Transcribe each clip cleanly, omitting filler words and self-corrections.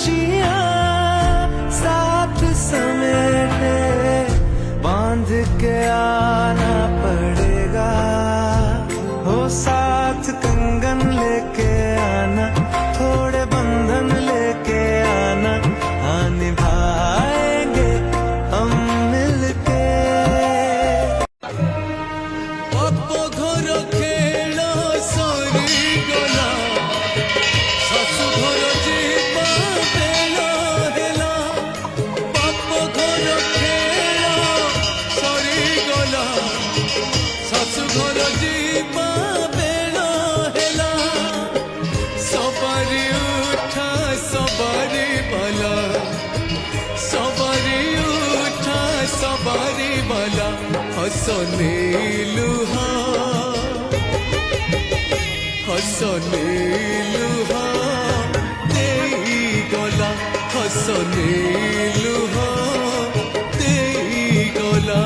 खुशियाँ साथ समेटे बांध के आना पड़ेगा हो साथ कंगन लेके आना थोड़े बंधन लेके आना हाँ निभाएंगे हम मिलके बापो घर खेल सरी गला शाशु घर जीवा बेल हेला बापो घर खेल सरी गला शाशु घर जीवा बेल हेला सवारी उठा सवारी वाला सवारी उठा सवारी वाला हसने लुहा हसने लुहा देई गला हसने लुहा देई गला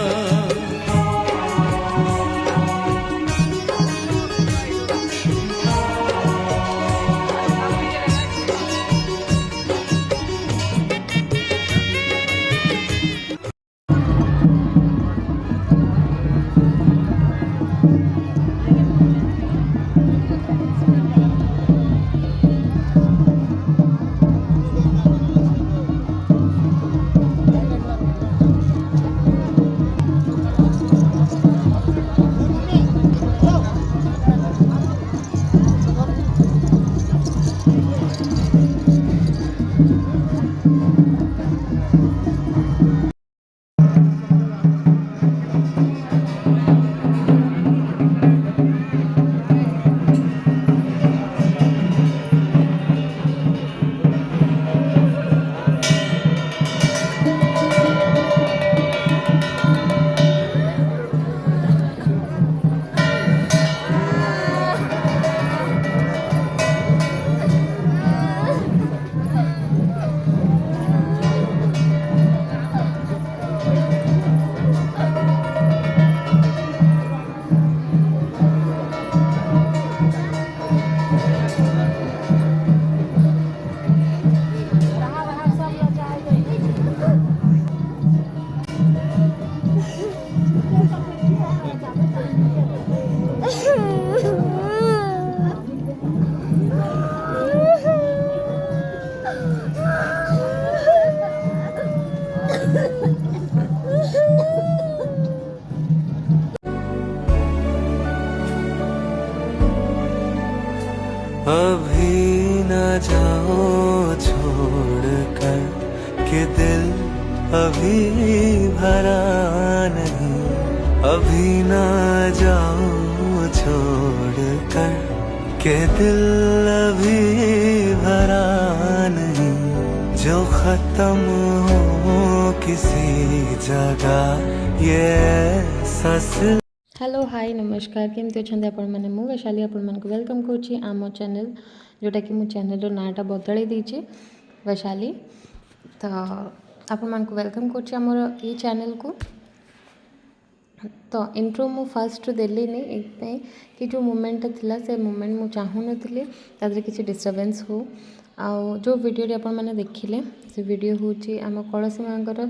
अभी न जाओ छोड़कर कि दिल अभी भरा नहीं अभी न जाओ छोड़कर कि दिल अभी भरा नहीं जो खत्म हो किसी जगह ये सस हेलो हाय नमस्कार केमती अच्छा आपण मैंने मु वैशाली आपण मानक वेलकम करुच्ची आम चैनल जोटा कि मु चैनल नाटा बदल देची वैशाली तो आपण मानक वेलकम करुच्ची आमर ये चैनल को तो इंट्रो मु फास्ट देली नहीं कि जो मोमेंट थिला से मोमेंट मु चाहू नथिले तादरे किसी डिस्टर्बेंस हो आउ जो वीडियो आपण माने देखिले से वीडियो होची आम कलसी मांकर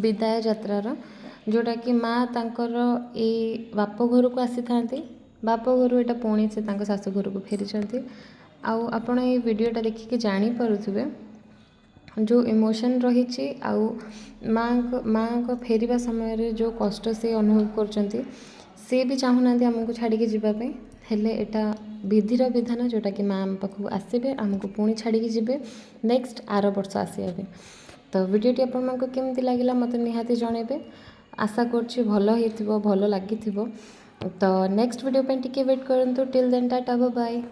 विदाय यात्रार जोटा कि माँ तांकर ए बाप घर को आसी था बाप घर एटा पुणी से शाशु घर को फेरी आपण ये वीडियोटा देखिए जानीपे जो इमोशन रही आउ माँ को फेरवा समय जो कष्ट से अनुभव कर सी भी चाहूना आमको छाड़ी जावाई हेले एटा विधिर विधान जोटा कि माँ आम पाखक आसबे आमको पुणी छाड़ी जी नेक्स्ट आर वर्ष आसबे तो वीडियोटी आपको केमती लगे मत निहाती जनइबे आशा करछि भल लगी तो नेक्स्ट वीडियो पे टिके वेट करंतु टिल देन टाटा बाय बाय।